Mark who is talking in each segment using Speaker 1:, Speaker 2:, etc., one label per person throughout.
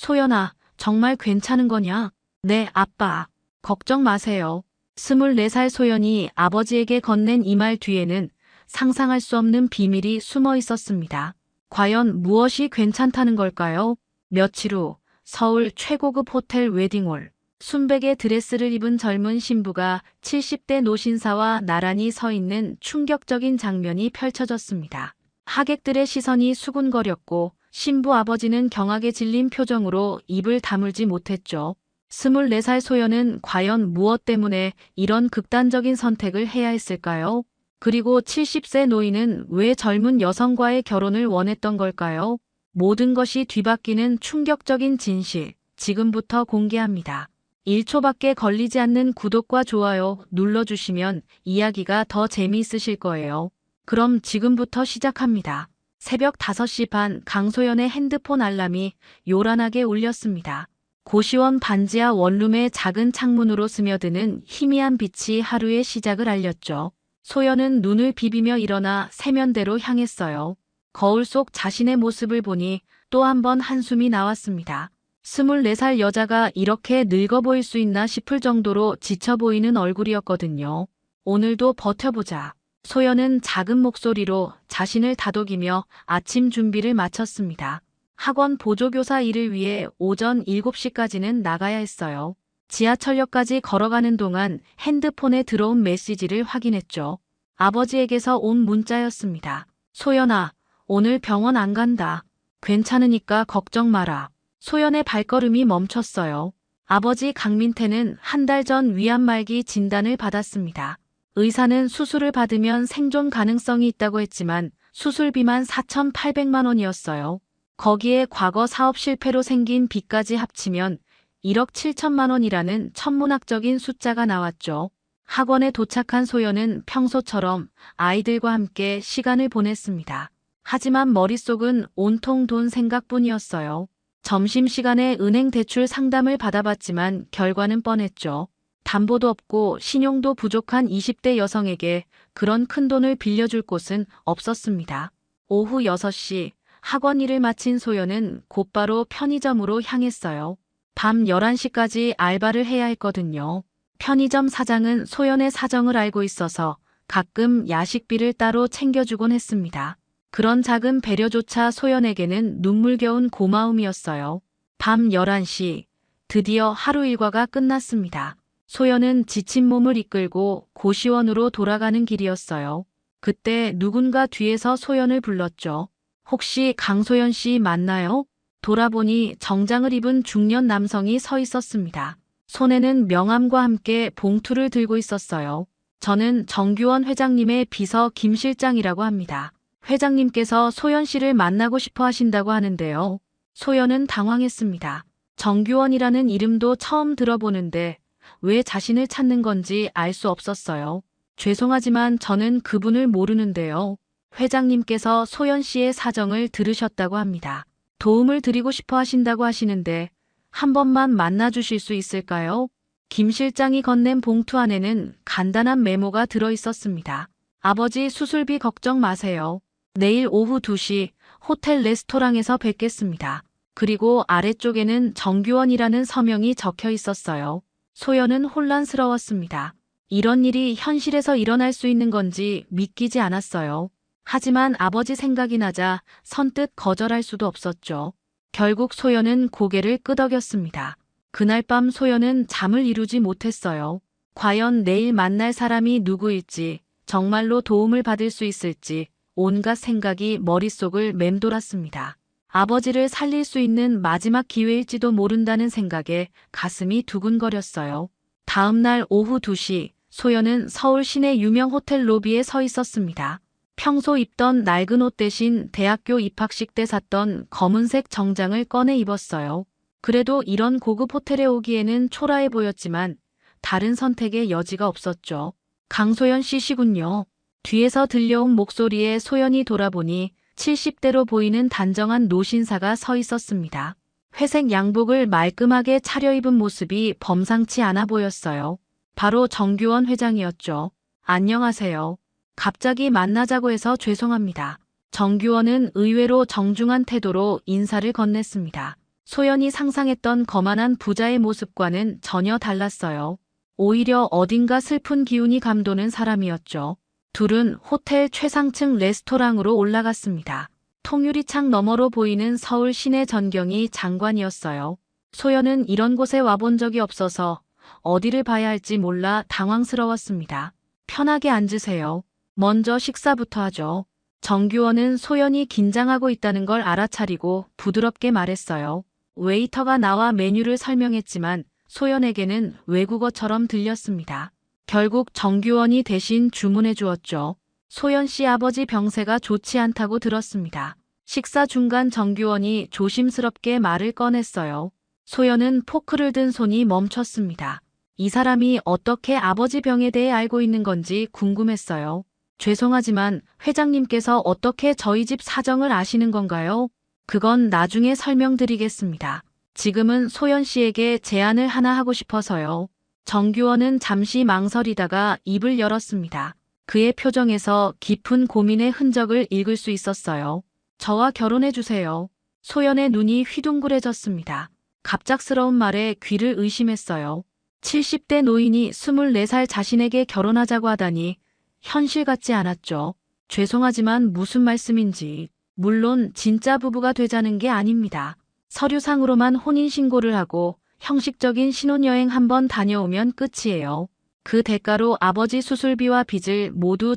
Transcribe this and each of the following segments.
Speaker 1: 소연아, 정말 괜찮은 거냐? 네, 아빠. 걱정 마세요. 24살 소연이 아버지에게 건넨 이 말 뒤에는 상상할 수 없는 비밀이 숨어 있었습니다. 과연 무엇이 괜찮다는 걸까요? 며칠 후 서울 최고급 호텔 웨딩홀. 순백의 드레스를 입은 젊은 신부가 70대 노신사와 나란히 서 있는 충격적인 장면이 펼쳐졌습니다. 하객들의 시선이 수군거렸고 신부 아버지는 경악에 질린 표정으로 입을 다물지 못했죠. 24살 소연은 과연 무엇 때문에 이런 극단적인 선택을 해야 했을까요? 그리고 70세 노인은 왜 젊은 여성과의 결혼을 원했던 걸까요? 모든 것이 뒤바뀌는 충격적인 진실, 지금부터 공개합니다. 1초밖에 걸리지 않는 구독과 좋아요 눌러주시면 이야기가 더 재미있으실 거예요. 그럼 지금부터 시작합니다. 새벽 5시 반 강소연의 핸드폰 알람이 요란하게 울렸습니다. 고시원 반지하 원룸의 작은 창문으로 스며드는 희미한 빛이 하루의 시작을 알렸죠. 소연은 눈을 비비며 일어나 세면대로 향했어요. 거울 속 자신의 모습을 보니 또 한 번 한숨이 나왔습니다. 24살 여자가 이렇게 늙어 보일 수 있나 싶을 정도로 지쳐 보이는 얼굴이었거든요. 오늘도 버텨보자. 소연은 작은 목소리로 자신을 다독이며 아침 준비를 마쳤습니다. 학원 보조교사 일을 위해 오전 7시까지는 나가야 했어요. 지하철역까지 걸어가는 동안 핸드폰에 들어온 메시지를 확인했죠. 아버지에게서 온 문자였습니다. 소연아, 오늘 병원 안 간다. 괜찮으니까 걱정 마라. 소연의 발걸음이 멈췄어요. 아버지 강민태는 한 달 전 위암말기 진단을 받았습니다. 의사는 수술을 받으면 생존 가능성이 있다고 했지만 수술비만 4,800만 원이었어요. 거기에 과거 사업 실패로 생긴 빚까지 합치면 1억 7천만 원이라는 천문학적인 숫자가 나왔죠. 학원에 도착한 소연은 평소처럼 아이들과 함께 시간을 보냈습니다. 하지만 머릿속은 온통 돈 생각뿐이었어요. 점심시간에 은행 대출 상담을 받아봤지만 결과는 뻔했죠. 담보도 없고 신용도 부족한 20대 여성에게 그런 큰 돈을 빌려줄 곳은 없었습니다. 오후 6시 학원 일을 마친 소연은 곧바로 편의점으로 향했어요. 밤 11시까지 알바를 해야 했거든요. 편의점 사장은 소연의 사정을 알고 있어서 가끔 야식비를 따로 챙겨주곤 했습니다. 그런 작은 배려조차 소연에게는 눈물겨운 고마움이었어요. 밤 11시, 드디어 하루 일과가 끝났습니다. 소연은 지친 몸을 이끌고 고시원으로 돌아가는 길이었어요. 그때 누군가 뒤에서 소연을 불렀죠. 혹시 강소연 씨 맞나요? 돌아보니 정장을 입은 중년 남성이 서 있었습니다. 손에는 명함과 함께 봉투를 들고 있었어요. 저는 정규원 회장님의 비서 김 실장이라고 합니다. 회장님께서 소연 씨를 만나고 싶어 하신다고 하는데요. 소연은 당황했습니다. 정규원이라는 이름도 처음 들어보는데 왜 자신을 찾는 건지 알 수 없었어요. 죄송하지만 저는 그분을 모르는데요. 회장님께서 소연 씨의 사정을 들으셨다고 합니다. 도움을 드리고 싶어 하신다고 하시는데 한 번만 만나 주실 수 있을까요? 김 실장이 건넨 봉투 안에는 간단한 메모가 들어 있었습니다. 아버지 수술비 걱정 마세요. 내일 오후 2시 호텔 레스토랑에서 뵙겠습니다. 그리고 아래쪽에는 정규원이라는 서명이 적혀 있었어요. 소연은 혼란스러웠습니다. 이런 일이 현실에서 일어날 수 있는 건지 믿기지 않았어요. 하지만 아버지 생각이 나자 선뜻 거절할 수도 없었죠. 결국 소연은 고개를 끄덕였습니다. 그날 밤 소연은 잠을 이루지 못했어요. 과연 내일 만날 사람이 누구일지, 정말로 도움을 받을 수 있을지 온갖 생각이 머릿속을 맴돌았습니다. 아버지를 살릴 수 있는 마지막 기회일지도 모른다는 생각에 가슴이 두근거렸어요. 다음 날 오후 2시 소연은 서울 시내 유명 호텔 로비에 서 있었습니다. 평소 입던 낡은 옷 대신 대학교 입학식 때 샀던 검은색 정장을 꺼내 입었어요. 그래도 이런 고급 호텔에 오기에는 초라해 보였지만 다른 선택의 여지가 없었죠. 강소연 씨시군요. 뒤에서 들려온 목소리에 소연이 돌아보니 70대로 보이는 단정한 노신사가 서 있었습니다. 회색 양복을 말끔하게 차려입은 모습이 범상치 않아 보였어요. 바로 정규원 회장이었죠. 안녕하세요. 갑자기 만나자고 해서 죄송합니다. 정규원은 의외로 정중한 태도로 인사를 건넸습니다. 소연이 상상했던 거만한 부자의 모습과는 전혀 달랐어요. 오히려 어딘가 슬픈 기운이 감도는 사람이었죠. 둘은 호텔 최상층 레스토랑으로 올라갔습니다. 통유리창 너머로 보이는 서울 시내 전경이 장관이었어요. 소연은 이런 곳에 와본 적이 없어서 어디를 봐야 할지 몰라 당황스러웠습니다. 편하게 앉으세요. 먼저 식사부터 하죠. 정규원은 소연이 긴장하고 있다는 걸 알아차리고 부드럽게 말했어요. 웨이터가 나와 메뉴를 설명했지만 소연에게는 외국어처럼 들렸습니다. 결국 정규원이 대신 주문해 주었죠. 소연 씨 아버지 병세가 좋지 않다고 들었습니다. 식사 중간 정규원이 조심스럽게 말을 꺼냈어요. 소연은 포크를 든 손이 멈췄습니다. 이 사람이 어떻게 아버지 병에 대해 알고 있는 건지 궁금했어요. 죄송하지만 회장님께서 어떻게 저희 집 사정을 아시는 건가요? 그건 나중에 설명드리겠습니다. 지금은 소연 씨에게 제안을 하나 하고 싶어서요. 정규원은 잠시 망설이다가 입을 열었습니다. 그의 표정에서 깊은 고민의 흔적을 읽을 수 있었어요. 저와 결혼해 주세요. 소연의 눈이 휘둥그레졌습니다. 갑작스러운 말에 귀를 의심했어요. 70대 노인이 24살 자신에게 결혼하자고 하다니 현실 같지 않았죠. 죄송하지만 무슨 말씀인지. 물론 진짜 부부가 되자는 게 아닙니다. 서류상으로만 혼인신고를 하고 형식적인 신혼여행 한번 다녀오면 끝이에요. 그 대가로 아버지 수술비와 빚을 모두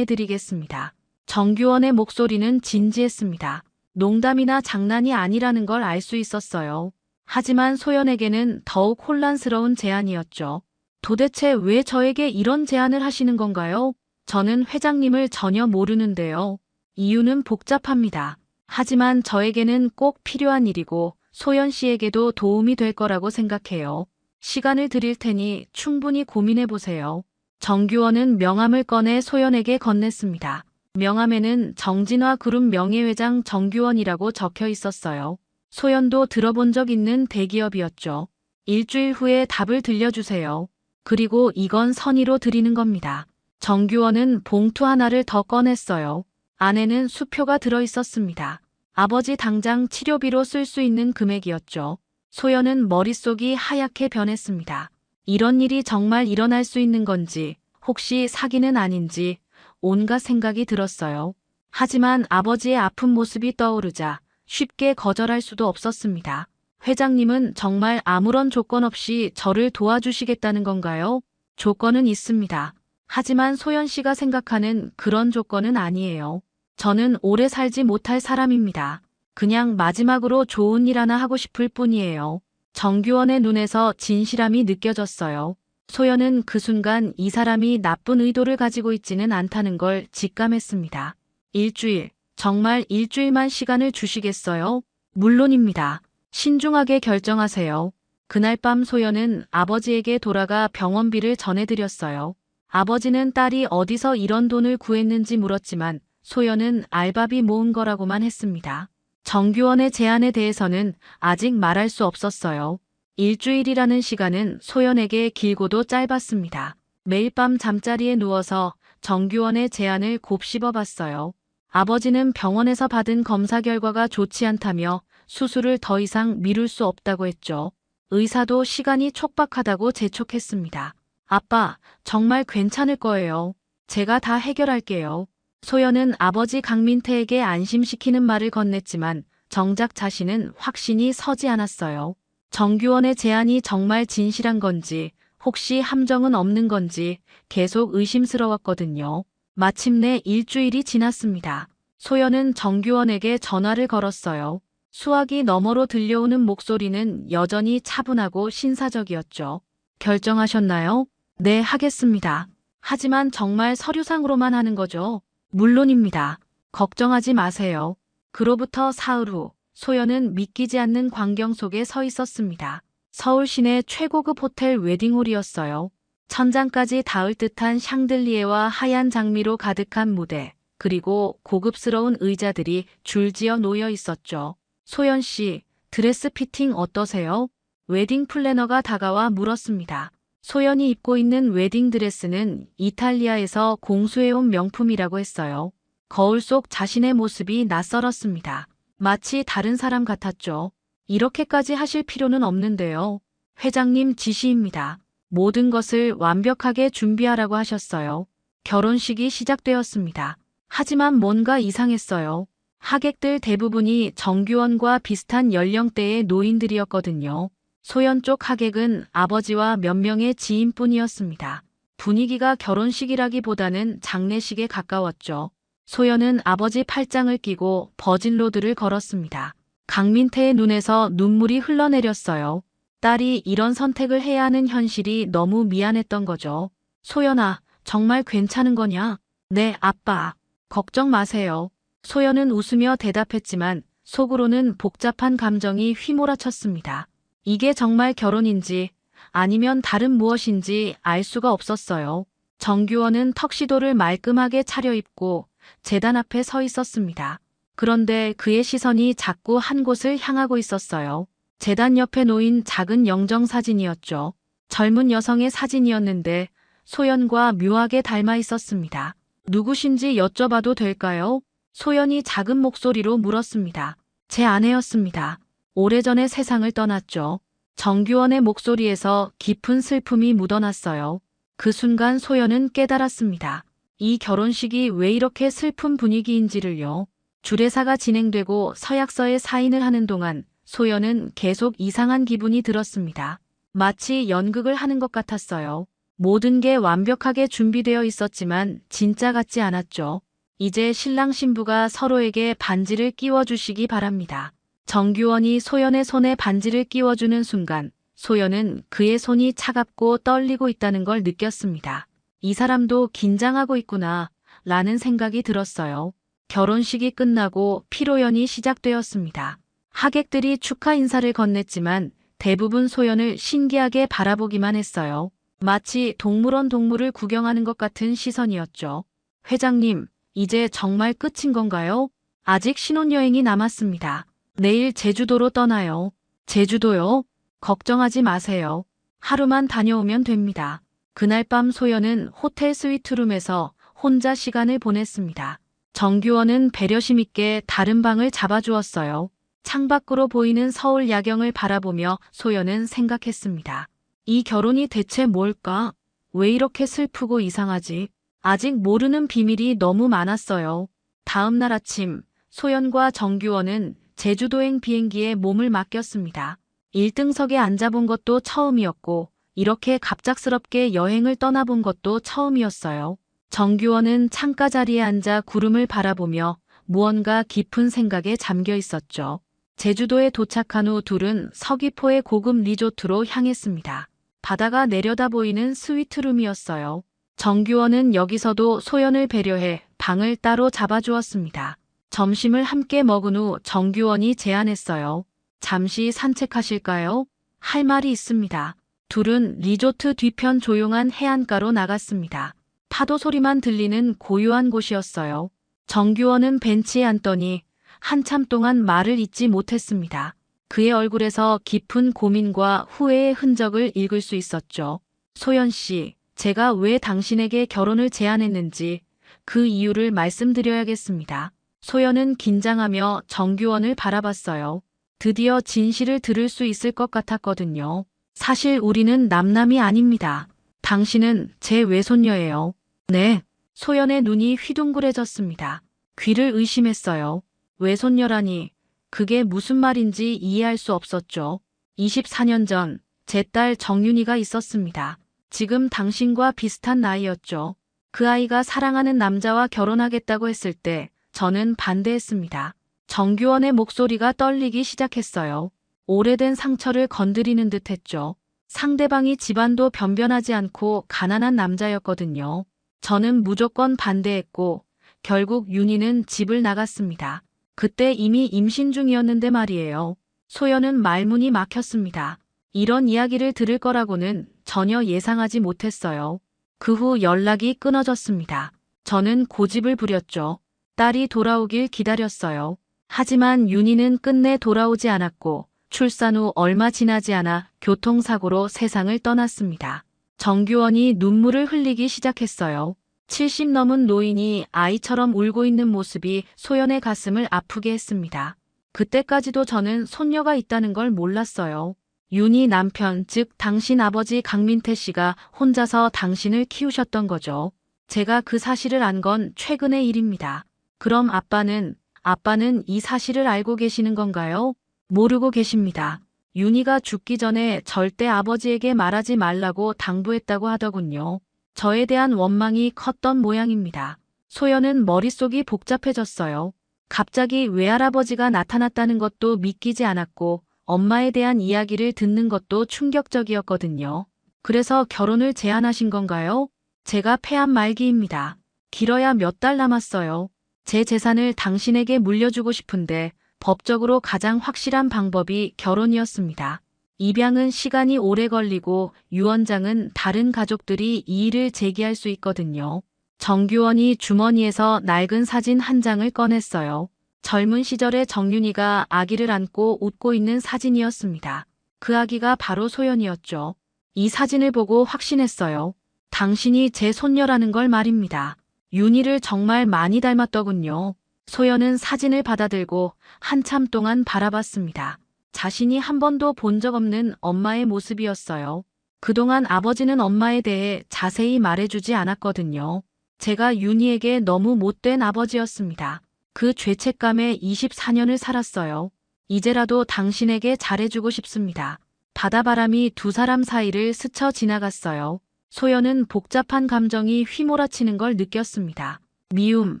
Speaker 1: 정리해드리겠습니다. 정규원의 목소리는 진지했습니다. 농담이나 장난이 아니라는 걸 알 수 있었어요. 하지만 소연에게는 더욱 혼란스러운 제안이었죠. 도대체 왜 저에게 이런 제안을 하시는 건가요? 저는 회장님을 전혀 모르는데요. 이유는 복잡합니다. 하지만 저에게는 꼭 필요한 일이고 소연 씨에게도 도움이 될 거라고 생각해요. 시간을 드릴 테니 충분히 고민해 보세요. 정규원은 명함을 꺼내 소연에게 건넸습니다. 명함에는 정진화 그룹 명예회장 정규원이라고 적혀 있었어요. 소연도 들어본 적 있는 대기업이었죠. 일주일 후에 답을 들려주세요. 그리고 이건 선의로 드리는 겁니다. 정규원은 봉투 하나를 더 꺼냈어요. 안에는 수표가 들어 있었습니다. 아버지 당장 치료비로 쓸 수 있는 금액이었죠. 소연은 머릿속이 하얗게 변했습니다. 이런 일이 정말 일어날 수 있는 건지, 혹시 사기는 아닌지 온갖 생각이 들었어요. 하지만 아버지의 아픈 모습이 떠오르자 쉽게 거절할 수도 없었습니다. 회장님은 정말 아무런 조건 없이 저를 도와주시겠다는 건가요? 조건은 있습니다. 하지만 소연 씨가 생각하는 그런 조건은 아니에요. 저는 오래 살지 못할 사람입니다. 그냥 마지막으로 좋은 일 하나 하고 싶을 뿐이에요. 정규원의 눈에서 진실함이 느껴졌어요. 소연은 그 순간 이 사람이 나쁜 의도를 가지고 있지는 않다는 걸 직감했습니다. 일주일, 정말 일주일만 시간을 주시겠어요? 물론입니다. 신중하게 결정하세요. 그날 밤 소연은 아버지에게 돌아가 병원비를 전해드렸어요. 아버지는 딸이 어디서 이런 돈을 구했는지 물었지만 소연은 알바비 모은 거라고만 했습니다. 정규원의 제안에 대해서는 아직 말할 수 없었어요. 일주일이라는 시간은 소연에게 길고도 짧았습니다. 매일 밤 잠자리에 누워서 정규원의 제안을 곱씹어 봤어요. 아버지는 병원에서 받은 검사 결과가 좋지 않다며 수술을 더 이상 미룰 수 없다고 했죠. 의사도 시간이 촉박하다고 재촉했습니다. 아빠, 정말 괜찮을 거예요. 제가 다 해결할게요. 소연은 아버지 강민태에게 안심시키는 말을 건넸지만 정작 자신은 확신이 서지 않았어요. 정규원의 제안이 정말 진실한 건지 혹시 함정은 없는 건지 계속 의심스러웠거든요. 마침내 일주일이 지났습니다. 소연은 정규원에게 전화를 걸었어요. 수화기 너머로 들려오는 목소리는 여전히 차분하고 신사적이었죠. 결정하셨나요? 네, 하겠습니다. 하지만 정말 서류상으로만 하는 거죠? 물론입니다. 걱정하지 마세요. 그로부터 사흘 후 소연은 믿기지 않는 광경 속에 서 있었습니다. 서울 시내 최고급 호텔 웨딩홀이었어요. 천장까지 닿을 듯한 샹들리에와 하얀 장미로 가득한 무대, 그리고 고급스러운 의자들이 줄지어 놓여 있었죠. 소연 씨, 드레스 피팅 어떠세요? 웨딩 플래너가 다가와 물었습니다. 소연이 입고 있는 웨딩 드레스는 이탈리아에서 공수해온 명품이라고 했어요. 거울 속 자신의 모습이 낯설었습니다. 마치 다른 사람 같았죠. 이렇게까지 하실 필요는 없는데요. 회장님 지시입니다. 모든 것을 완벽하게 준비하라고 하셨어요. 결혼식이 시작되었습니다. 하지만 뭔가 이상했어요. 하객들 대부분이 정규원과 비슷한 연령대의 노인들이었거든요. 소연 쪽 하객은 아버지와 몇 명의 지인뿐이었습니다. 분위기가 결혼식이라기보다는 장례식에 가까웠죠. 소연은 아버지 팔짱을 끼고 버진로드를 걸었습니다. 강민태의 눈에서 눈물이 흘러내렸어요. 딸이 이런 선택을 해야 하는 현실이 너무 미안했던 거죠. 소연아, 정말 괜찮은 거냐? 네, 아빠. 걱정 마세요. 소연은 웃으며 대답했지만 속으로는 복잡한 감정이 휘몰아쳤습니다. 이게 정말 결혼인지 아니면 다른 무엇인지 알 수가 없었어요. 정규원은 턱시도를 말끔하게 차려입고 제단 앞에 서 있었습니다. 그런데 그의 시선이 자꾸 한 곳을 향하고 있었어요. 제단 옆에 놓인 작은 영정사진이었죠. 젊은 여성의 사진이었는데 소연과 묘하게 닮아 있었습니다. 누구신지 여쭤봐도 될까요? 소연이 작은 목소리로 물었습니다. 제 아내였습니다. 오래전에 세상을 떠났죠. 정규원의 목소리에서 깊은 슬픔이 묻어났어요. 그 순간 소연은 깨달았습니다. 이 결혼식이 왜 이렇게 슬픈 분위기인지를요. 주례사가 진행되고 서약서에 사인을 하는 동안 소연은 계속 이상한 기분이 들었습니다. 마치 연극을 하는 것 같았어요. 모든 게 완벽하게 준비되어 있었지만 진짜 같지 않았죠. 이제 신랑 신부가 서로에게 반지를 끼워주시기 바랍니다. 정규원이 소연의 손에 반지를 끼워주는 순간 소연은 그의 손이 차갑고 떨리고 있다는 걸 느꼈습니다. 이 사람도 긴장하고 있구나 라는 생각이 들었어요. 결혼식이 끝나고 피로연이 시작되었습니다. 하객들이 축하 인사를 건넸지만 대부분 소연을 신기하게 바라보기만 했어요. 마치 동물원 동물을 구경하는 것 같은 시선이었죠. 회장님, 이제 정말 끝인 건가요? 아직 신혼여행이 남았습니다. 내일 제주도로 떠나요. 제주도요? 걱정하지 마세요. 하루만 다녀오면 됩니다. 그날 밤 소연은 호텔 스위트룸에서 혼자 시간을 보냈습니다. 정규원은 배려심 있게 다른 방을 잡아주었어요. 창밖으로 보이는 서울 야경을 바라보며 소연은 생각했습니다. 이 결혼이 대체 뭘까? 왜 이렇게 슬프고 이상하지? 아직 모르는 비밀이 너무 많았어요. 다음 날 아침, 소연과 정규원은 제주도행 비행기에 몸을 맡겼습니다. 1등석에 앉아본 것도 처음이었고, 이렇게 갑작스럽게 여행을 떠나본 것도 처음이었어요. 정규원은 창가 자리에 앉아 구름을 바라보며 무언가 깊은 생각에 잠겨 있었죠. 제주도에 도착한 후 둘은 서귀포의 고급 리조트로 향했습니다. 바다가 내려다 보이는 스위트룸이었어요. 정규원은 여기서도 소연을 배려해 방을 따로 잡아주었습니다. 점심을 함께 먹은 후 정규원이 제안했어요. 잠시 산책하실까요? 할 말이 있습니다. 둘은 리조트 뒤편 조용한 해안가로 나갔습니다. 파도 소리만 들리는 고요한 곳이었어요. 정규원은 벤치에 앉더니 한참 동안 말을 잇지 못했습니다. 그의 얼굴에서 깊은 고민과 후회의 흔적을 읽을 수 있었죠. 소연 씨, 제가 왜 당신에게 결혼을 제안했는지 그 이유를 말씀드려야겠습니다. 소연은 긴장하며 정규원을 바라봤어요. 드디어 진실을 들을 수 있을 것 같았거든요. 사실 우리는 남남이 아닙니다. 당신은 제 외손녀예요. 네. 소연의 눈이 휘둥그레졌습니다. 귀를 의심했어요. 외손녀라니 그게 무슨 말인지 이해할 수 없었죠. 24년 전 제 딸 정윤이가 있었습니다. 지금 당신과 비슷한 나이였죠. 그 아이가 사랑하는 남자와 결혼하겠다고 했을 때 저는 반대했습니다. 정규원의 목소리가 떨리기 시작했어요. 오래된 상처를 건드리는 듯 했죠. 상대방이 집안도 변변하지 않고 가난한 남자였거든요. 저는 무조건 반대했고 결국 윤희는 집을 나갔습니다. 그때 이미 임신 중이었는데 말이에요. 소연은 말문이 막혔습니다. 이런 이야기를 들을 거라고는 전혀 예상하지 못했어요. 그 후 연락이 끊어졌습니다. 저는 고집을 부렸죠. 딸이 돌아오길 기다렸어요. 하지만 윤희는 끝내 돌아오지 않았고 출산 후 얼마 지나지 않아 교통사고로 세상을 떠났습니다. 정규원이 눈물을 흘리기 시작했어요. 70 넘은 노인이 아이처럼 울고 있는 모습이 소연의 가슴을 아프게 했습니다. 그때까지도 저는 손녀가 있다는 걸 몰랐어요. 윤희 남편, 즉 당신 아버지 강민태 씨가 혼자서 당신을 키우셨던 거죠. 제가 그 사실을 안 건 최근의 일입니다. 그럼 아빠는 이 사실을 알고 계시는 건가요? 모르고 계십니다. 윤희가 죽기 전에 절대 아버지에게 말하지 말라고 당부했다고 하더군요. 저에 대한 원망이 컸던 모양입니다. 소연은 머릿속이 복잡해졌어요. 갑자기 외할아버지가 나타났다는 것도 믿기지 않았고 엄마에 대한 이야기를 듣는 것도 충격적이었거든요. 그래서 결혼을 제안하신 건가요? 제가 폐암 말기입니다. 길어야 몇 달 남았어요. 제 재산을 당신에게 물려주고 싶은데 법적으로 가장 확실한 방법이 결혼이었습니다. 입양은 시간이 오래 걸리고 유언장은 다른 가족들이 이의를 제기할 수 있거든요. 정규원이 주머니에서 낡은 사진 한 장을 꺼냈어요. 젊은 시절의 정윤이가 아기를 안고 웃고 있는 사진이었습니다. 그 아기가 바로 소연이었죠. 이 사진을 보고 확신했어요. 당신이 제 손녀라는 걸 말입니다. 윤희를 정말 많이 닮았더군요. 소연은 사진을 받아들고 한참 동안 바라봤습니다. 자신이 한 번도 본 적 없는 엄마의 모습이었어요. 그동안 아버지는 엄마에 대해 자세히 말해주지 않았거든요. 제가 윤희에게 너무 못된 아버지였습니다. 그 죄책감에 24년을 살았어요. 이제라도 당신에게 잘해주고 싶습니다. 바다바람이 두 사람 사이를 스쳐 지나갔어요. 소연은 복잡한 감정이 휘몰아치는 걸 느꼈습니다. 미움,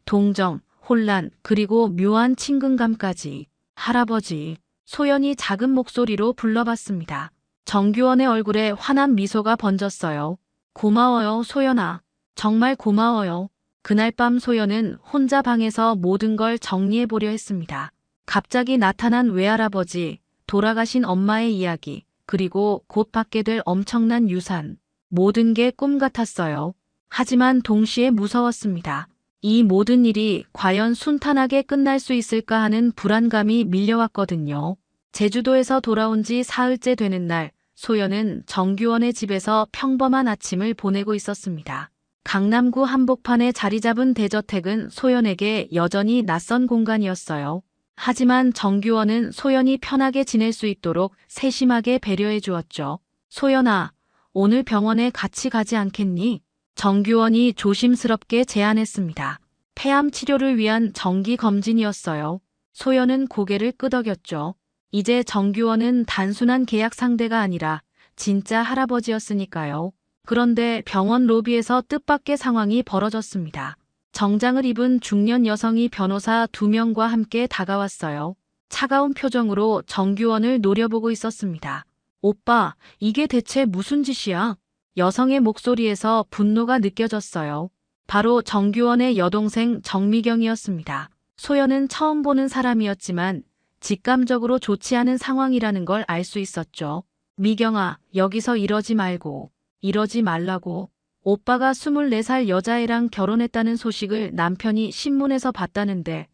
Speaker 1: 동정, 혼란, 그리고 묘한 친근감까지. 할아버지. 소연이 작은 목소리로 불러봤습니다. 정규원의 얼굴에 환한 미소가 번졌어요. 고마워요, 소연아. 정말 고마워요. 그날 밤 소연은 혼자 방에서 모든 걸 정리해보려 했습니다. 갑자기 나타난 외할아버지, 돌아가신 엄마의 이야기, 그리고 곧 받게 될 엄청난 유산. 모든 게 꿈 같았어요. 하지만 동시에 무서웠습니다. 이 모든 일이 과연 순탄하게 끝날 수 있을까 하는 불안감이 밀려왔거든요. 제주도에서 돌아온 지 사흘째 되는 날, 소연은 정규원의 집에서 평범한 아침을 보내고 있었습니다. 강남구 한복판에 자리 잡은 대저택은 소연에게 여전히 낯선 공간이었어요. 하지만 정규원은 소연이 편하게 지낼 수 있도록 세심하게 배려해 주었죠. 소연아, 오늘 병원에 같이 가지 않겠니? 정규원이 조심스럽게 제안했습니다. 폐암 치료를 위한 정기 검진이었어요. 소연은 고개를 끄덕였죠. 이제 정규원은 단순한 계약 상대가 아니라 진짜 할아버지였으니까요. 그런데 병원 로비에서 뜻밖의 상황이 벌어졌습니다. 정장을 입은 중년 여성이 변호사 2명과 함께 다가왔어요. 차가운 표정으로 정규원을 노려보고 있었습니다. 오빠, 이게 대체 무슨 짓이야? 여성의 목소리에서 분노가 느껴졌어요. 바로 정규원의 여동생 정미경이었습니다. 소연은 처음 보는 사람이었지만 직감적으로 좋지 않은 상황이라는 걸 알 수 있었죠. 미경아, 여기서 이러지 말고, 이러지 말라고. 오빠가 24살 여자애랑 결혼했다는 소식을 남편이 신문에서 봤다는데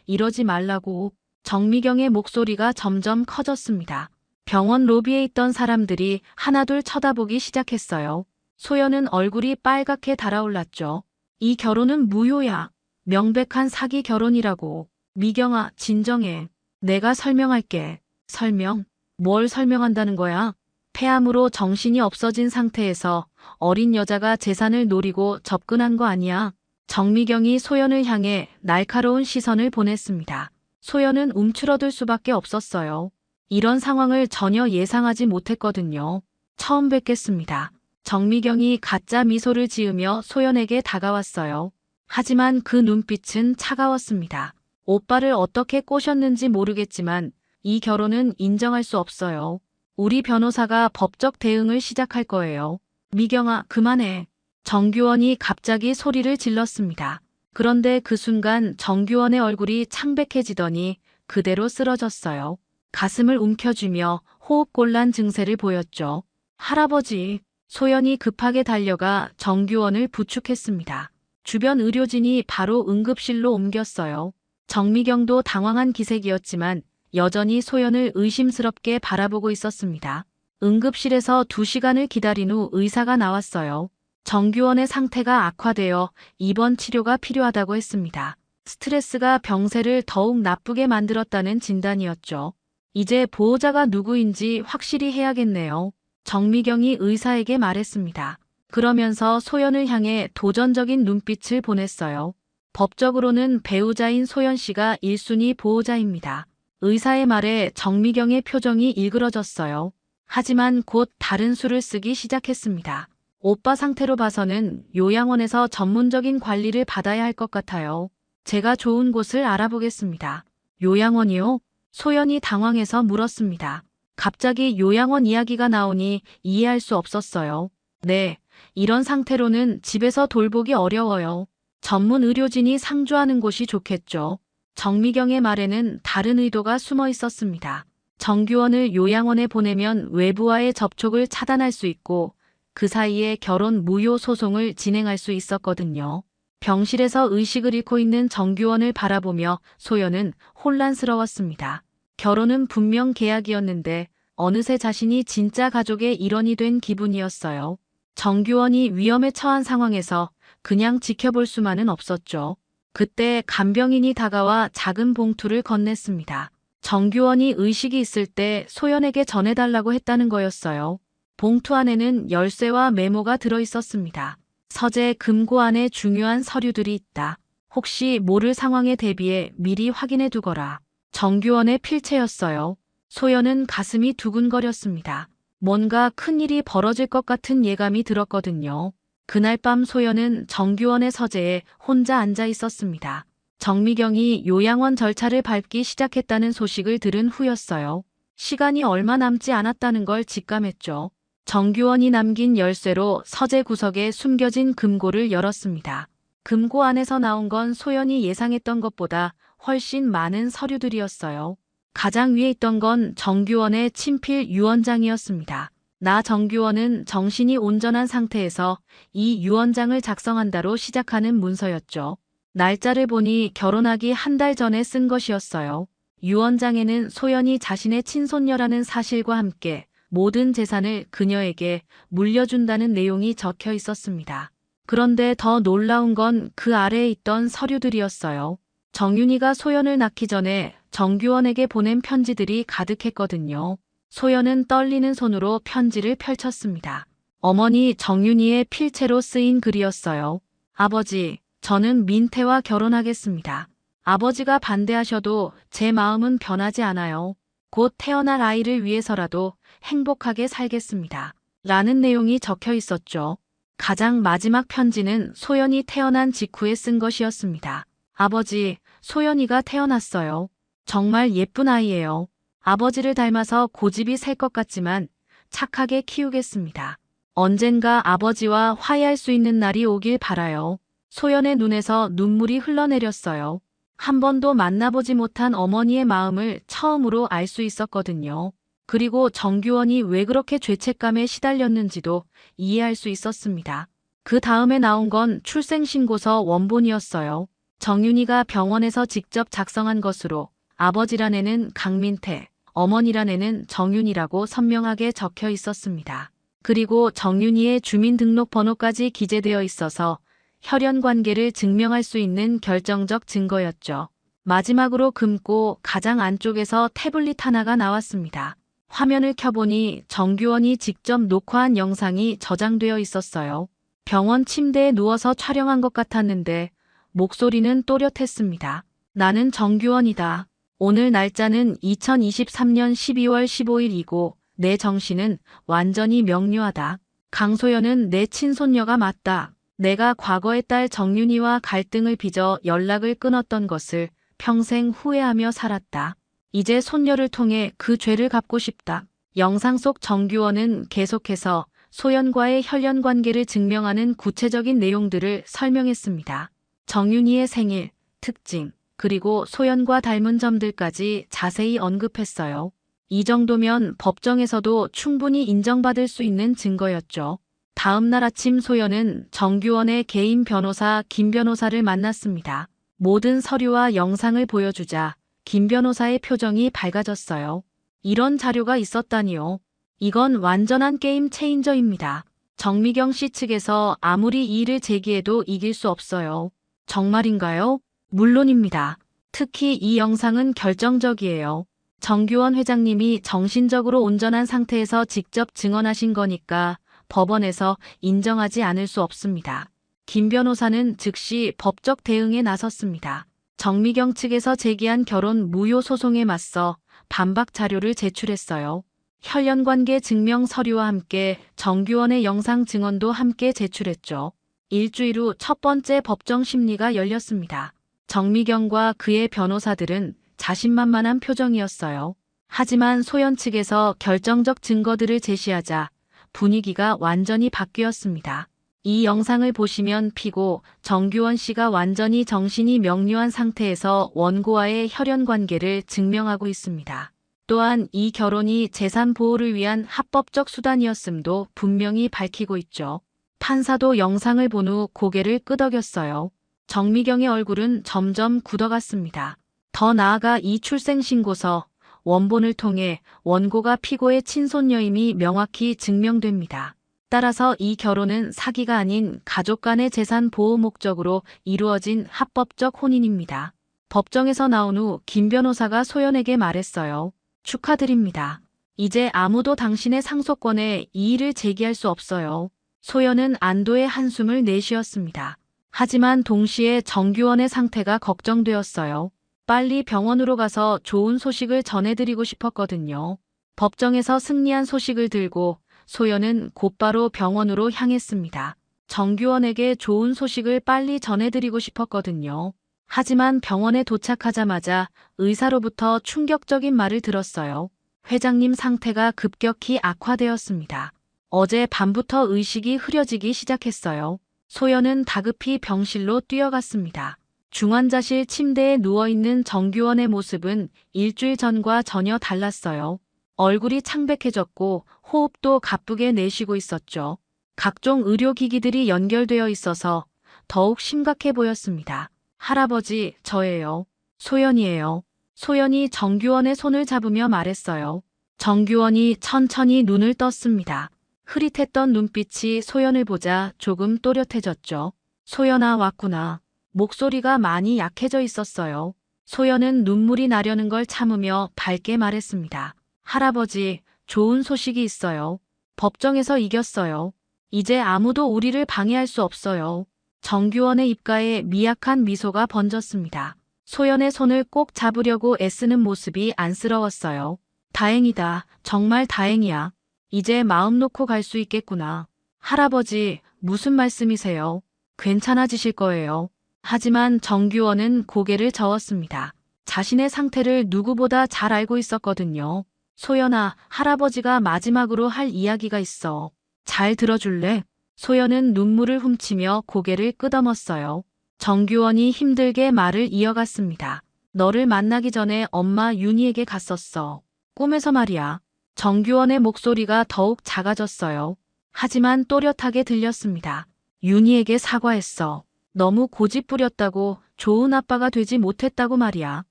Speaker 1: 이러지 말라고. 정미경의 목소리가 점점 커졌습니다. 병원 로비에 있던 사람들이 하나둘 쳐다보기 시작했어요. 소연은 얼굴이 빨갛게 달아올랐죠. 이 결혼은 무효야. 명백한 사기 결혼이라고. 미경아, 진정해. 내가 설명할게. 설명? 뭘 설명한다는 거야? 폐암으로 정신이 없어진 상태에서 어린 여자가 재산을 노리고 접근한 거 아니야. 정미경이 소연을 향해 날카로운 시선을 보냈습니다. 소연은 움츠러들 수밖에 없었어요. 이런 상황을 전혀 예상하지 못했거든요. 처음 뵙겠습니다. 정미경이 가짜 미소를 지으며 소연에게 다가왔어요. 하지만 그 눈빛은 차가웠습니다. 오빠를 어떻게 꼬셨는지 모르겠지만 이 결혼은 인정할 수 없어요. 우리 변호사가 법적 대응을 시작할 거예요. 미경아, 그만해. 정규원이 갑자기 소리를 질렀습니다. 그런데 그 순간 정규원의 얼굴이 창백해지더니 그대로 쓰러졌어요. 가슴을 움켜쥐며 호흡곤란 증세를 보였죠. 할아버지, 소연이 급하게 달려가 정규원을 부축했습니다. 주변 의료진이 바로 응급실로 옮겼어요. 정미경도 당황한 기색이었지만 여전히 소연을 의심스럽게 바라보고 있었습니다. 응급실에서 2시간을 기다린 후 의사가 나왔어요. 정규원의 상태가 악화되어 입원 치료가 필요하다고 했습니다. 스트레스가 병세를 더욱 나쁘게 만들었다는 진단이었죠. 이제 보호자가 누구인지 확실히 해야겠네요. 정미경이 의사에게 말했습니다. 그러면서 소연을 향해 도전적인 눈빛을 보냈어요. 법적으로는 배우자인 소연 씨가 1순위 보호자입니다. 의사의 말에 정미경의 표정이 일그러졌어요. 하지만 곧 다른 수를 쓰기 시작했습니다. 오빠 상태로 봐서는 요양원에서 전문적인 관리를 받아야 할 것 같아요. 제가 좋은 곳을 알아보겠습니다. 요양원이요? 소연이 당황해서 물었습니다. 갑자기 요양원 이야기가 나오니 이해할 수 없었어요. 네, 이런 상태로는 집에서 돌보기 어려워요. 전문 의료진이 상주하는 곳이 좋겠죠. 정미경의 말에는 다른 의도가 숨어 있었습니다. 정규원을 요양원에 보내면 외부와의 접촉을 차단할 수 있고 그 사이에 결혼 무효 소송을 진행할 수 있었거든요. 병실에서 의식을 잃고 있는 정규원을 바라보며 소연은 혼란스러웠습니다. 결혼은 분명 계약이었는데 어느새 자신이 진짜 가족의 일원이 된 기분이었어요. 정규원이 위험에 처한 상황에서 그냥 지켜볼 수만은 없었죠. 그때 간병인이 다가와 작은 봉투를 건넸습니다. 정규원이 의식이 있을 때 소연에게 전해달라고 했다는 거였어요. 봉투 안에는 열쇠와 메모가 들어있었습니다. 서재 금고 안에 중요한 서류들이 있다. 혹시 모를 상황에 대비해 미리 확인해 두거라. 정규원의 필체였어요. 소연은 가슴이 두근거렸습니다. 뭔가 큰일이 벌어질 것 같은 예감이 들었거든요. 그날 밤 소연은 정규원의 서재에 혼자 앉아 있었습니다. 정미경이 요양원 절차를 밟기 시작했다는 소식을 들은 후였어요. 시간이 얼마 남지 않았다는 걸 직감했죠. 정규원이 남긴 열쇠로 서재 구석에 숨겨진 금고를 열었습니다. 금고 안에서 나온 건 소연이 예상했던 것보다 훨씬 많은 서류들이었어요. 가장 위에 있던 건 정규원의 친필 유언장이었습니다. 나 정규원은 정신이 온전한 상태에서 이 유언장을 작성한다로 시작하는 문서였죠. 날짜를 보니 결혼하기 한 달 전에 쓴 것이었어요. 유언장에는 소연이 자신의 친손녀라는 사실과 함께 모든 재산을 그녀에게 물려준다는 내용이 적혀 있었습니다. 그런데 더 놀라운 건 그 아래에 있던 서류들이었어요. 정윤이가 소연을 낳기 전에 정규원에게 보낸 편지들이 가득했거든요. 소연은 떨리는 손으로 편지를 펼쳤습니다. 어머니 정윤이의 필체로 쓰인 글이었어요. 아버지, 저는 민태와 결혼하겠습니다. 아버지가 반대하셔도 제 마음은 변하지 않아요. 곧 태어날 아이를 위해서라도 행복하게 살겠습니다. 라는 내용이 적혀 있었죠. 가장 마지막 편지는 소연이 태어난 직후에 쓴 것이었습니다. 아버지, 소연이가 태어났어요. 정말 예쁜 아이예요. 아버지를 닮아서 고집이 셀 것 같지만 착하게 키우겠습니다. 언젠가 아버지와 화해할 수 있는 날이 오길 바라요. 소연의 눈에서 눈물이 흘러내렸어요. 한 번도 만나보지 못한 어머니의 마음을 처음으로 알 수 있었거든요. 그리고 정규원이 왜 그렇게 죄책감에 시달렸는지도 이해할 수 있었습니다. 그 다음에 나온 건 출생신고서 원본이었어요. 정윤이가 병원에서 직접 작성한 것으로 아버지란에는 강민태, 어머니란에는 정윤이라고 선명하게 적혀 있었습니다. 그리고 정윤이의 주민등록번호까지 기재되어 있어서 혈연 관계를 증명할 수 있는 결정적 증거였죠. 마지막으로 금고 가장 안쪽에서 태블릿 하나가 나왔습니다. 화면을 켜보니 정규원이 직접 녹화한 영상이 저장되어 있었어요. 병원 침대에 누워서 촬영한 것 같았는데 목소리는 또렷했습니다. 나는 정규원이다. 오늘 날짜는 2023년 12월 15일이고 내 정신은 완전히 명료하다. 강소연은 내 친손녀가 맞다. 내가 과거의 딸 정윤이와 갈등을 빚어 연락을 끊었던 것을 평생 후회하며 살았다. 이제 손녀를 통해 그 죄를 갚고 싶다. 영상 속 정규원은 계속해서 소연과의 혈연 관계를 증명하는 구체적인 내용들을 설명했습니다. 정윤이의 생일, 특징, 그리고 소연과 닮은 점들까지 자세히 언급했어요. 이 정도면 법정에서도 충분히 인정받을 수 있는 증거였죠. 다음 날 아침 소연은 정규원의 개인 변호사 김 변호사를 만났습니다. 모든 서류와 영상을 보여주자 김 변호사의 표정이 밝아졌어요. 이런 자료가 있었다니요. 이건 완전한 게임 체인저입니다. 정미경 씨 측에서 아무리 이의를 제기해도 이길 수 없어요. 정말인가요? 물론입니다. 특히 이 영상은 결정적이에요. 정규원 회장님이 정신적으로 온전한 상태에서 직접 증언하신 거니까 법원에서 인정하지 않을 수 없습니다. 김 변호사는 즉시 법적 대응에 나섰습니다. 정미경 측에서 제기한 결혼 무효 소송에 맞서 반박 자료를 제출했어요. 혈연관계 증명 서류와 함께 정규원의 영상 증언도 함께 제출했죠. 일주일 후 첫 번째 법정 심리가 열렸습니다. 정미경과 그의 변호사들은 자신만만한 표정이었어요. 하지만 소연 측에서 결정적 증거들을 제시하자 분위기가 완전히 바뀌었습니다. 이 영상을 보시면 피고 정규원 씨가 완전히 정신이 명료한 상태에서 원고와의 혈연 관계를 증명하고 있습니다. 또한 이 결혼이 재산 보호를 위한 합법적 수단이었음도 분명히 밝히고 있죠. 판사도 영상을 본 후 고개를 끄덕였어요. 정미경의 얼굴은 점점 굳어갔습니다. 더 나아가 이 출생신고서, 원본을 통해 원고가 피고의 친손녀임이 명확히 증명됩니다. 따라서 이 결혼은 사기가 아닌 가족 간의 재산 보호 목적으로 이루어진 합법적 혼인입니다. 법정에서 나온 후 김 변호사가 소연에게 말했어요. 축하드립니다. 이제 아무도 당신의 상속권에 이의를 제기할 수 없어요. 소연은 안도의 한숨을 내쉬었습니다. 하지만 동시에 정규원의 상태가 걱정되었어요. 빨리 병원으로 가서 좋은 소식을 전해드리고 싶었거든요. 법정에서 승리한 소식을 들고 소연은 곧바로 병원으로 향했습니다. 정규원에게 좋은 소식을 빨리 전해드리고 싶었거든요. 하지만 병원에 도착하자마자 의사로부터 충격적인 말을 들었어요. 회장님 상태가 급격히 악화되었습니다. 어제 밤부터 의식이 흐려지기 시작했어요. 소연은 다급히 병실로 뛰어갔습니다. 중환자실 침대에 누워있는 정규원의 모습은 일주일 전과 전혀 달랐어요. 얼굴이 창백해졌고 호흡도 가쁘게 내쉬고 있었죠. 각종 의료기기들이 연결되어 있어서 더욱 심각해 보였습니다. 할아버지, 저예요. 소연이에요. 소연이 정규원의 손을 잡으며 말했어요. 정규원이 천천히 눈을 떴습니다. 흐릿했던 눈빛이 소연을 보자 조금 또렷해졌죠. 소연아, 왔구나. 목소리가 많이 약해져 있었어요. 소연은 눈물이 나려는 걸 참으며 밝게 말했습니다. 할아버지, 좋은 소식이 있어요. 법정에서 이겼어요. 이제 아무도 우리를 방해할 수 없어요. 정규원의 입가에 미약한 미소가 번졌습니다. 소연의 손을 꼭 잡으려고 애쓰는 모습이 안쓰러웠어요. 다행이다. 정말 다행이야. 이제 마음 놓고 갈 수 있겠구나. 할아버지, 무슨 말씀이세요? 괜찮아지실 거예요. 하지만 정규원은 고개를 저었습니다. 자신의 상태를 누구보다 잘 알고 있었거든요. 소연아, 할아버지가 마지막으로 할 이야기가 있어. 잘 들어줄래? 소연은 눈물을 훔치며 고개를 끄덕였어요. 정규원이 힘들게 말을 이어갔습니다. 너를 만나기 전에 엄마 윤희에게 갔었어. 꿈에서 말이야. 정규원의 목소리가 더욱 작아졌어요. 하지만 또렷하게 들렸습니다. 윤희에게 사과했어. 너무 고집부렸다고, 좋은 아빠가 되지 못했다고 말이야.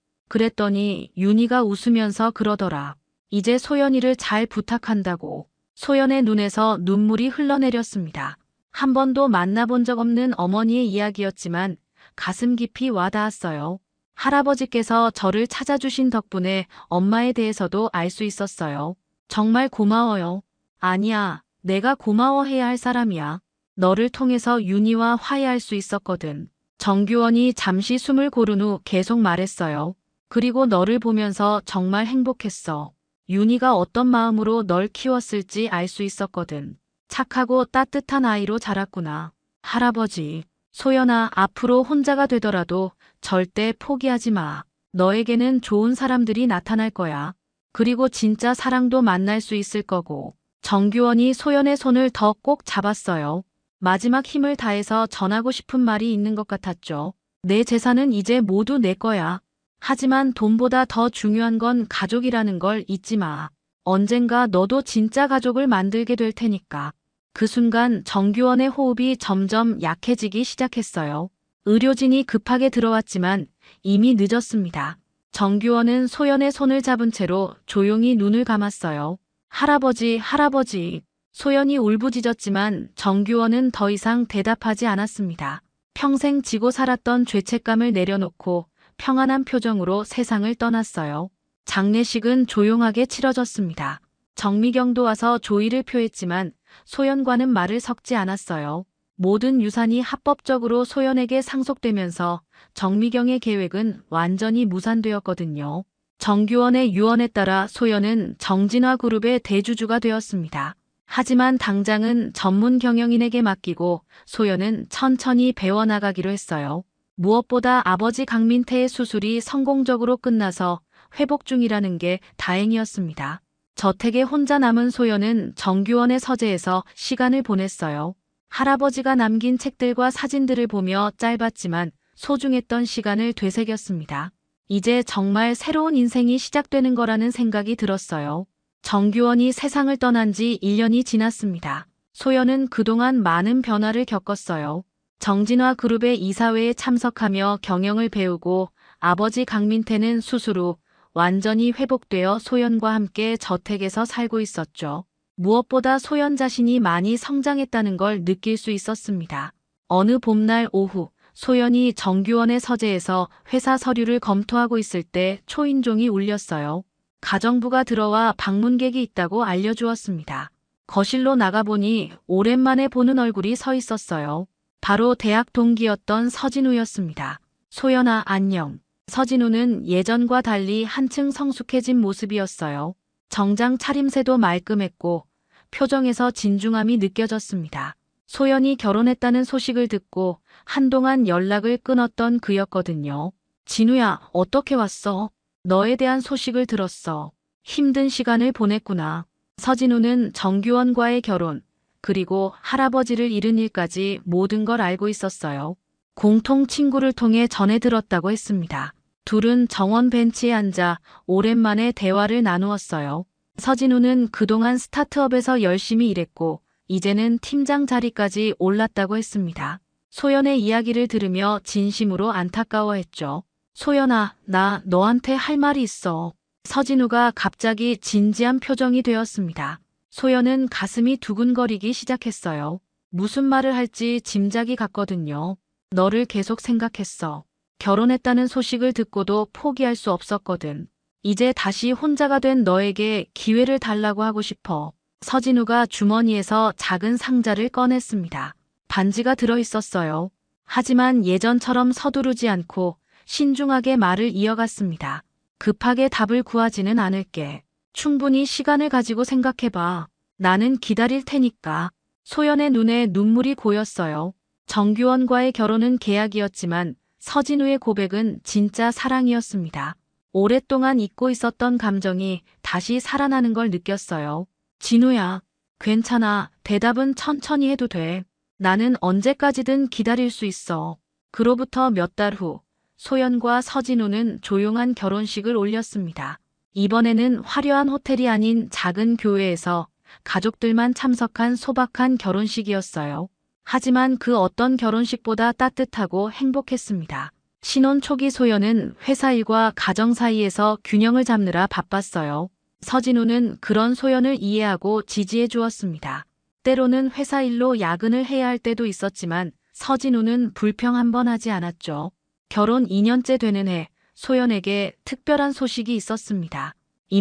Speaker 1: 그랬더니 윤희가 웃으면서 그러더라. 이제 소연이를 잘 부탁한다고. 소연의 눈에서 눈물이 흘러내렸습니다. 한 번도 만나본 적 없는 어머니의 이야기였지만 가슴 깊이 와닿았어요. 할아버지께서 저를 찾아주신 덕분에 엄마에 대해서도 알 수 있었어요. 정말 고마워요. 아니야, 내가 고마워해야 할 사람이야. 너를 통해서 윤희와 화해할 수 있었거든. 정규원이 잠시 숨을 고른 후 계속 말했어요. 그리고 너를 보면서 정말 행복했어. 윤희가 어떤 마음으로 널 키웠을지 알 수 있었거든. 착하고 따뜻한 아이로 자랐구나. 할아버지, 소연아, 앞으로 혼자가 되더라도 절대 포기하지 마. 너에게는 좋은 사람들이 나타날 거야. 그리고 진짜 사랑도 만날 수 있을 거고. 정규원이 소연의 손을 더 꼭 잡았어요. 마지막 힘을 다해서 전하고 싶은 말이 있는 것 같았죠. 내 재산은 이제 모두 내 거야. 하지만 돈보다 더 중요한 건 가족이라는 걸 잊지 마. 언젠가 너도 진짜 가족을 만들게 될 테니까. 그 순간 정규원의 호흡이 점점 약해지기 시작했어요. 의료진이 급하게 들어왔지만 이미 늦었습니다. 정규원은 소연의 손을 잡은 채로 조용히 눈을 감았어요. 할아버지, 할아버지. 소연이 울부짖었지만 정규원은 더 이상 대답하지 않았습니다. 평생 지고 살았던 죄책감을 내려놓고 평안한 표정으로 세상을 떠났어요. 장례식은 조용하게 치러졌습니다. 정미경도 와서 조의를 표했지만 소연과는 말을 섞지 않았어요. 모든 유산이 합법적으로 소연에게 상속되면서 정미경의 계획은 완전히 무산되었거든요. 정규원의 유언에 따라 소연은 정진화 그룹의 대주주가 되었습니다. 하지만 당장은 전문 경영인에게 맡기고 소연은 천천히 배워나가기로 했어요. 무엇보다 아버지 강민태의 수술이 성공적으로 끝나서 회복 중이라는 게 다행이었습니다. 저택에 혼자 남은 소연은 정규원의 서재에서 시간을 보냈어요. 할아버지가 남긴 책들과 사진들을 보며 짧았지만 소중했던 시간을 되새겼습니다. 이제 정말 새로운 인생이 시작되는 거라는 생각이 들었어요. 정규원이 세상을 떠난 지 1년이 지났습니다. 소연은 그동안 많은 변화를 겪었어요. 정진화 그룹의 이사회에 참석하며 경영을 배우고 아버지 강민태는 수술 후 완전히 회복되어 소연과 함께 저택에서 살고 있었죠. 무엇보다 소연 자신이 많이 성장했다는 걸 느낄 수 있었습니다. 어느 봄날 오후 소연이 정규원의 서재에서 회사 서류를 검토하고 있을 때 초인종이 울렸어요. 가정부가 들어와 방문객이 있다고 알려주었습니다. 거실로 나가보니 오랜만에 보는 얼굴이 서 있었어요. 바로 대학 동기였던 서진우였습니다. 소연아, 안녕. 서진우는 예전과 달리 한층 성숙해진 모습이었어요. 정장 차림새도 말끔했고 표정에서 진중함이 느껴졌습니다. 소연이 결혼했다는 소식을 듣고 한동안 연락을 끊었던 그였거든요. 진우야, 어떻게 왔어? 너에 대한 소식을 들었어. 힘든 시간을 보냈구나. 서진우는 정규원과의 결혼, 그리고 할아버지를 잃은 일까지 모든 걸 알고 있었어요. 공통 친구를 통해 전해 들었다고 했습니다. 둘은 정원 벤치에 앉아 오랜만에 대화를 나누었어요. 서진우는 그동안 스타트업에서 열심히 일했고 이제는 팀장 자리까지 올랐다고 했습니다. 소연의 이야기를 들으며 진심으로 안타까워했죠. 소연아, 나 너한테 할 말이 있어. 서진우가 갑자기 진지한 표정이 되었습니다. 소연은 가슴이 두근거리기 시작했어요. 무슨 말을 할지 짐작이 갔거든요. 너를 계속 생각했어. 결혼했다는 소식을 듣고도 포기할 수 없었거든. 이제 다시 혼자가 된 너에게 기회를 달라고 하고 싶어. 서진우가 주머니에서 작은 상자를 꺼냈습니다. 반지가 들어있었어요. 하지만 예전처럼 서두르지 않고 신중하게 말을 이어갔습니다. 급하게 답을 구하지는 않을게. 충분히 시간을 가지고 생각해봐. 나는 기다릴 테니까. 소연의 눈에 눈물이 고였어요. 정규원과의 결혼은 계약이었지만 서진우의 고백은 진짜 사랑이었습니다. 오랫동안 잊고 있었던 감정이 다시 살아나는 걸 느꼈어요. 진우야, 괜찮아. 대답은 천천히 해도 돼. 나는 언제까지든 기다릴 수 있어. 그로부터 몇 달 후, 소연과 서진우는 조용한 결혼식을 올렸습니다. 이번에는 화려한 호텔이 아닌 작은 교회에서 가족들만 참석한 소박한 결혼식이었어요. 하지만 그 어떤 결혼식보다 따뜻하고 행복했습니다. 신혼 초기 소연은 회사 일과 가정 사이에서 균형을 잡느라 바빴어요. 서진우는 그런 소연을 이해하고 지지해 주었습니다. 때로는 회사 일로 야근을 해야 할 때도 있었지만 서진우는 불평 한 번 하지 않았죠. 결혼 2년째 되는 해 소연에게 특별한 소식이 있었습니다.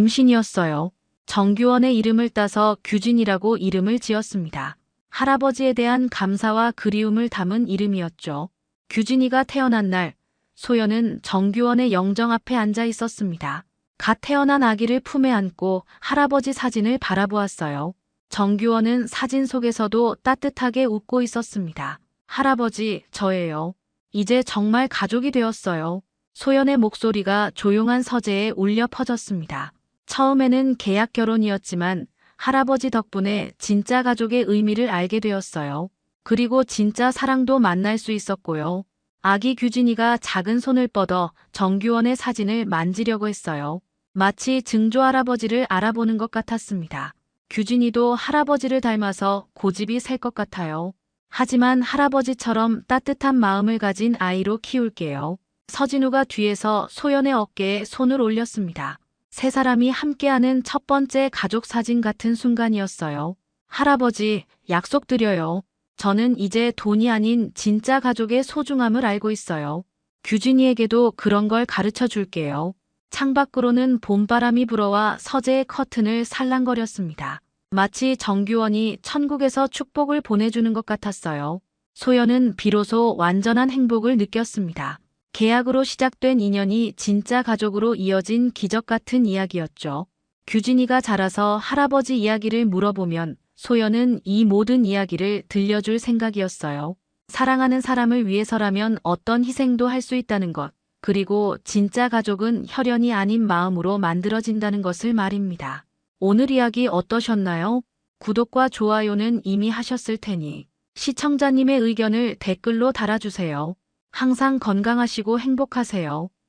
Speaker 1: 임신이었어요. 정규원의 이름을 따서 규진이라고 이름을 지었습니다. 할아버지에 대한 감사와 그리움을 담은 이름이었죠. 규진이가 태어난 날 소연은 정규원의 영정 앞에 앉아 있었습니다. 갓 태어난 아기를 품에 안고 할아버지 사진을 바라보았어요. 정규원은 사진 속에서도 따뜻하게 웃고 있었습니다. 할아버지, 저예요. 이제 정말 가족이 되었어요. 소연의 목소리가 조용한 서재에 울려 퍼졌습니다. 처음에는 계약 결혼이었지만 할아버지 덕분에 진짜 가족의 의미를 알게 되었어요. 그리고 진짜 사랑도 만날 수 있었고요. 아기 규진이가 작은 손을 뻗어 정규원의 사진을 만지려고 했어요. 마치 증조 할아버지를 알아보는 것 같았습니다. 규진이도 할아버지를 닮아서 고집이 셀 것 같아요. 하지만 할아버지처럼 따뜻한 마음을 가진 아이로 키울게요. 서진우가 뒤에서 소연의 어깨에 손을 올렸습니다. 세 사람이 함께하는 첫 번째 가족 사진 같은 순간이었어요. 할아버지, 약속드려요. 저는 이제 돈이 아닌 진짜 가족의 소중함을 알고 있어요. 규진이에게도 그런 걸 가르쳐 줄게요. 창밖으로는 봄바람이 불어와 서재의 커튼을 살랑거렸습니다. 마치 정규원이 천국에서 축복을 보내주는 것 같았어요. 소연은 비로소 완전한 행복을 느꼈습니다. 계약으로 시작된 인연이 진짜 가족으로 이어진 기적 같은 이야기였죠. 규진이가 자라서 할아버지 이야기를 물어보면 소연은 이 모든 이야기를 들려줄 생각이었어요. 사랑하는 사람을 위해서라면 어떤 희생도 할 수 있다는 것, 그리고 진짜 가족은 혈연이 아닌 마음으로 만들어진다는 것을 말입니다. 오늘 이야기 어떠셨나요? 구독과 좋아요는 이미 하셨을 테니 시청자님의 의견을 댓글로 달아주세요. 항상 건강하시고 행복하세요.